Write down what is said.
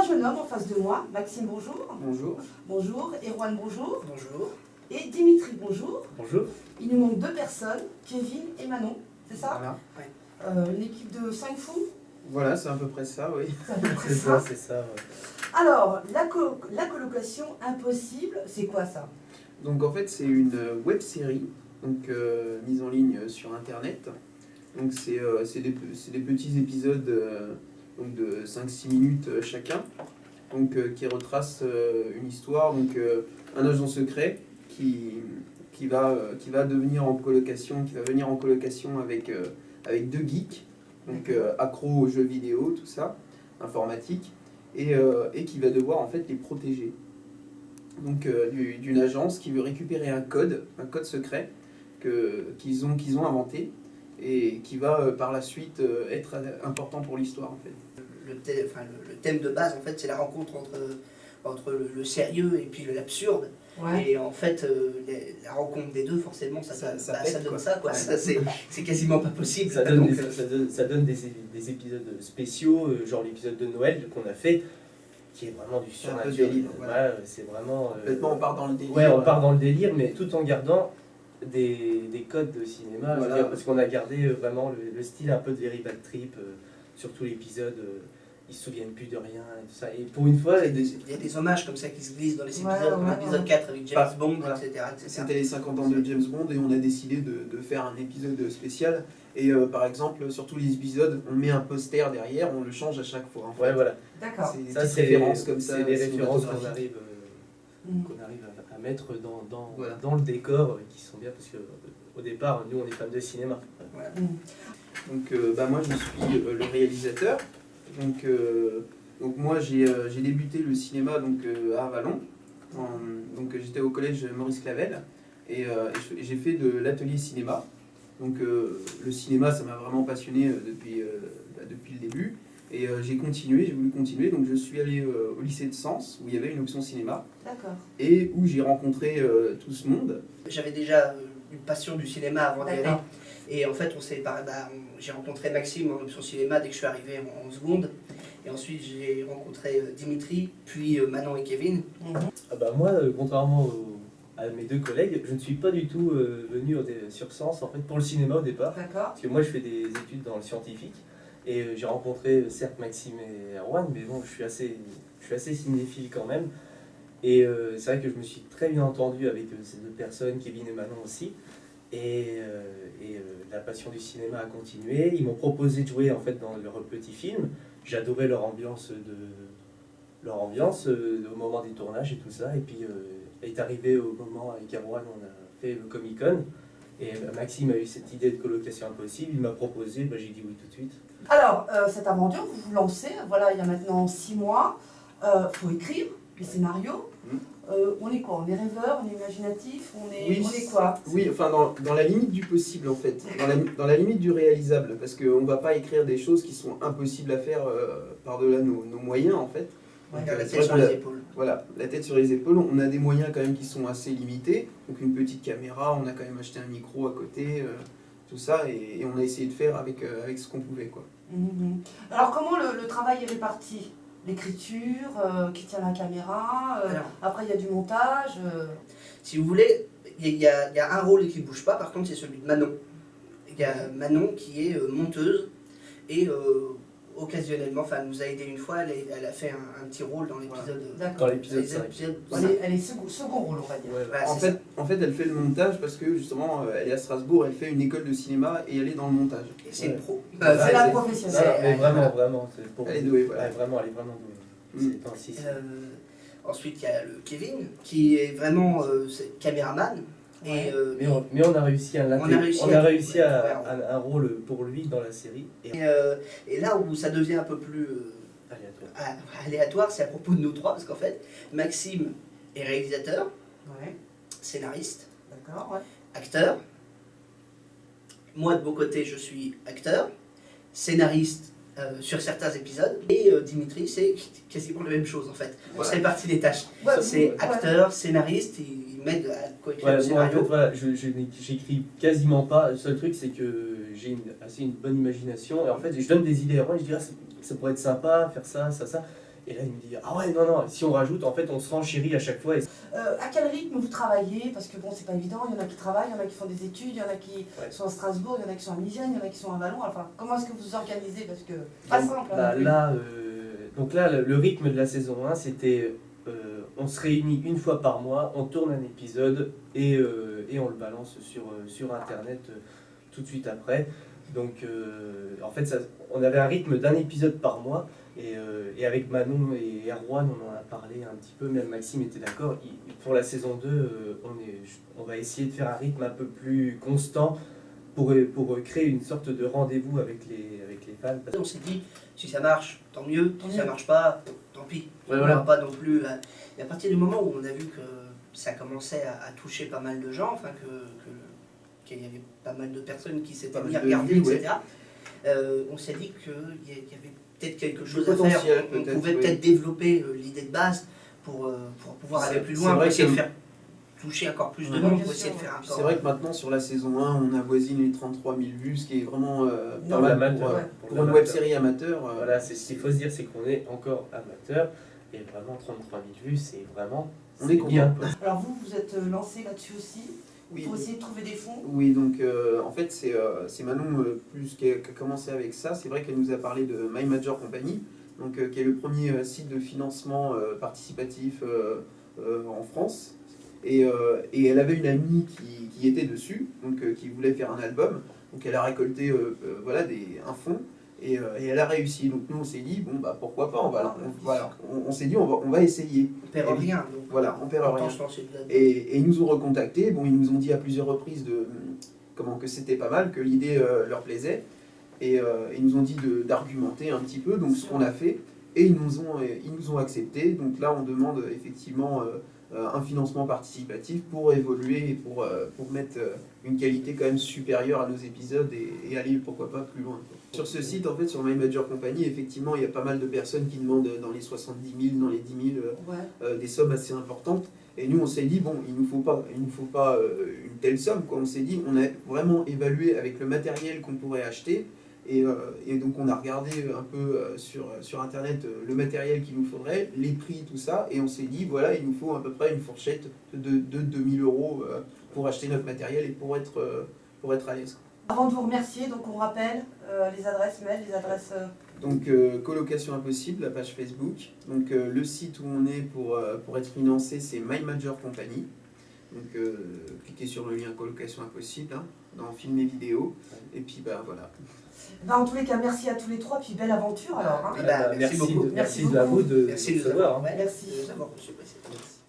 trois jeunes hommes en face de moi. Maxime, bonjour. Bonjour. Bonjour. Erwan, bonjour. Bonjour. Et Dimitri, bonjour. Bonjour. Il nous manque deux personnes, Kevin et Manon, c'est ça? Voilà. Une équipe de 5 fous? Voilà, c'est à peu près ça, oui. C'est à peu près C'est ça. ça, c'est ça. Ouais. Alors, la colocation impossible, c'est quoi ça? Donc en fait, c'est une web série donc, mise en ligne sur Internet. Donc c'est des petits épisodes donc de 5-6 minutes chacun, donc, qui retracent une histoire. Donc un agent secret qui va venir en colocation avec deux geeks, donc accros aux jeux vidéo, tout ça, informatique, et qui va devoir en fait les protéger. Donc d'une agence qui veut récupérer un code secret qu'ils ont inventé et qui va par la suite être important pour l'histoire en fait. Le thème de base, en fait, c'est la rencontre entre le sérieux et puis l'absurde. Ouais. Et en fait, la rencontre des deux, forcément, ça donne ça, quoi. Ouais. Ça, c'est quasiment pas possible. Ça donne des épisodes spéciaux, genre l'épisode de Noël qu'on a fait, qui est vraiment du surnaturel. délire, voilà. Ouais, c'est vraiment... Complètement, on part dans le délire. Ouais, on part dans le délire, mais tout en gardant des codes de cinéma. Voilà. Je veux dire, parce qu'on a gardé vraiment le style un peu de Very Bad Trip sur tout l'épisode. Ils se souviennent plus de rien et tout ça. Et pour une fois... Il y a des hommages comme ça qui se glissent dans les épisodes, Ouais, comme l'épisode 4 avec James Bond, voilà. etc. C'était les 50 ans de James Bond et on a décidé de faire un épisode spécial. Et par exemple, sur tous les épisodes, on met un poster derrière, on le change à chaque fois. En fait. Ouais, voilà. D'accord. C'est des Ça, petites c'est références comme ça. c'est des références qu'on cinématographiques. arrive à mettre Voilà. dans le décor, qui sont bien, parce que au départ, nous, on est fans de cinéma. Voilà. Donc moi je suis le réalisateur. Donc moi j'ai débuté le cinéma à Avallon. Donc j'étais au collège Maurice Clavel et j'ai fait de l'atelier cinéma. Donc le cinéma ça m'a vraiment passionné depuis le début. Et j'ai voulu continuer. Donc je suis allé au lycée de Sens où il y avait une option cinéma. D'accord. Et où j'ai rencontré tout ce monde. J'avais déjà une passion du cinéma avant d'y aller. D'accord. Et en fait, j'ai rencontré Maxime en option cinéma dès que je suis arrivé en seconde. Et ensuite, j'ai rencontré Dimitri, puis Manon et Kevin. Ah bah moi, contrairement à mes deux collègues, je ne suis pas du tout venu sur Sens en fait, pour le cinéma au départ. D'accord. Parce que moi, je fais des études dans le scientifique. Et j'ai rencontré certes Maxime et Erwan, mais bon, je suis assez cinéphile quand même. Et c'est vrai que je me suis très bien entendu avec ces deux personnes, Kevin et Manon aussi. Et la passion du cinéma a continué. Ils m'ont proposé de jouer en fait dans leur petit film. J'adorais leur ambiance au moment des tournages et tout ça. Et puis est arrivé au moment avec Erwan, on a fait le Comic-Con. Et Maxime a eu cette idée de colocation impossible. Il m'a proposé, j'ai dit oui tout de suite. Alors, cette aventure, vous vous lancez, voilà, il y a maintenant 6 mois. Faut écrire les scénarios. On est quoi? On est rêveur, on est imaginatif, on est quoi? Oui, enfin dans la limite du possible en fait, dans la limite du réalisable, parce qu'on ne va pas écrire des choses qui sont impossibles à faire par-delà nos moyens en fait. Ouais, Donc, la c'est tête vrai sur qu'on les a- épaules. Voilà, la tête sur les épaules, on a des moyens quand même qui sont assez limités, donc une petite caméra, on a quand même acheté un micro à côté, tout ça, et on a essayé de faire avec ce qu'on pouvait quoi. Alors, comment le travail est réparti? L'écriture, qui tient la caméra, Alors. après il y a du montage. Si vous voulez, il y a un rôle qui ne bouge pas, par contre, c'est celui de Manon. Il y a Manon qui est monteuse et occasionnellement, elle nous a aidé une fois, elle a fait un petit rôle dans l'épisode. D'accord. Dans l'épisode 5. Elle est second rôle, on va dire. Ouais, Voilà, En c'est fait, elle fait le montage parce que justement, elle est à Strasbourg, elle fait une école de cinéma et elle est dans le montage. ça. Et c'est une pro. C'est la c'est- professionnelle. Non, mais voilà. vraiment, c'est pour Elle est douée, voilà. Ouais, vraiment, elle est vraiment douée. C'est un 6. Ensuite, il y a le Kevin qui est vraiment c'est caméraman. Ouais. Et, Mais on a réussi à ouais. un rôle pour lui dans la série. et là où ça devient un peu plus aléatoire, c'est à propos de nous trois, parce qu'en fait, Maxime est réalisateur, Ouais, scénariste, d'accord, ouais. acteur. Moi, de mon côté, je suis acteur, scénariste sur certains épisodes. Et Dimitri, c'est quasiment la même chose en fait. On Voilà. se répartit les tâches. Ouais, C'est ouais. acteur, scénariste, il m'aide à coécrire Ouais, le moi, en fait, scénario. voilà, j'écris quasiment pas. Le seul truc, c'est que j'ai assez une bonne imagination. Et en fait, je donne des idées à moi. Je dis, ça pourrait être sympa, faire ça, ça, ça. Et là, il me dit, ah ouais, non, si on rajoute, en fait, on se renchérit à chaque fois. Et... À quel rythme vous travaillez? Parce que bon, c'est pas évident, il y en a qui travaillent, il y en a qui font des études, il y en a qui sont à Strasbourg, il y en a qui sont à Migennes, il y en a qui sont à Vallon. Enfin, comment est-ce que vous vous organisez? Parce que pas Donc, simple. bah, non plus. là, donc là, le rythme de la saison 1, c'était on se réunit une fois par mois, on tourne un épisode et on le balance sur Internet tout de suite après. Donc en fait, on avait un rythme d'un épisode par mois et avec Manon et Erwan, on en a parlé un petit peu, même Maxime était d'accord. Pour la saison 2, on va essayer de faire un rythme un peu plus constant pour créer une sorte de rendez-vous avec les fans. On s'est dit, si ça marche, tant mieux, si ça mieux. marche pas, tant pis. Ouais, On voilà. va pas non plus. Et à partir du moment où on a vu que ça commençait à toucher pas mal de gens, enfin qu'il y avait pas mal de personnes qui s'étaient Pas mis mal à de regarder, vues, etc., on s'est dit qu'il y avait peut-être quelque chose à potentiel, faire. On peut-être, pouvait oui. peut-être développer l'idée de base pour pouvoir aller plus C'est loin, vrai pour essayer que- de faire toucher encore plus de Ouais, monde, bien pour essayer sûr. de faire encore. C'est vrai que maintenant sur la saison 1, on avoisine les 33 000 vues, ce qui est vraiment pas Non, mal l'amateur, pour, ouais. pour une web série amateur. Voilà, c'est ce qu'il faut se dire, c'est qu'on est encore amateur et vraiment 33 000 vues, c'est vraiment On est content. bien. Alors vous êtes lancé là-dessus aussi Oui. pour essayer de trouver des fonds. Oui, donc en fait, c'est Manon plus qui a commencé avec ça. C'est vrai qu'elle nous a parlé de My Major Company, donc, qui est le premier site de financement participatif en France. Et elle avait une amie qui était dessus, donc qui voulait faire un album. Donc elle a récolté voilà, un fonds et elle a réussi. Donc nous on s'est dit, bon bah pourquoi pas, on s'est dit on va essayer. On perd Et- rien, donc Voilà, on perd autant rien. se lancer de là-dedans. Et ils nous ont recontactés, bon, ils nous ont dit à plusieurs reprises que c'était pas mal, que l'idée leur plaisait, et ils nous ont dit d'argumenter un petit peu, donc ce qu'on a fait, et ils nous ont accepté. Donc là, on demande effectivement un financement participatif pour évoluer et pour mettre une qualité quand même supérieure à nos épisodes et aller pourquoi pas plus loin, quoi. Sur ce site, en fait, sur My Major Company, effectivement, il y a pas mal de personnes qui demandent dans les 70 000, dans les 10 000, Ouais. des sommes assez importantes. Et nous, on s'est dit, bon, il nous faut pas une telle somme, quoi. On s'est dit, on a vraiment évalué avec le matériel qu'on pourrait acheter. Et donc, on a regardé un peu sur Internet le matériel qu'il nous faudrait, les prix, tout ça. Et on s'est dit, voilà, il nous faut à peu près une fourchette de 2 000 € pour acheter notre matériel et pour être à l'aise. Avant de vous remercier, donc on rappelle les adresses mail, les adresses. Donc Colocation Impossible, la page Facebook. Donc le site où on est pour être financé, c'est My Major Company. Donc cliquez sur le lien Colocation Impossible hein, dans Film et Vidéo. Et puis bah voilà. Ben, en tous les cas, merci à tous les trois, puis belle aventure alors. Hein. Eh ben, merci beaucoup. Merci Merci à vous de Merci de nous recevoir, avoir, hein. ouais, Merci. de nous avoir reçus. Merci.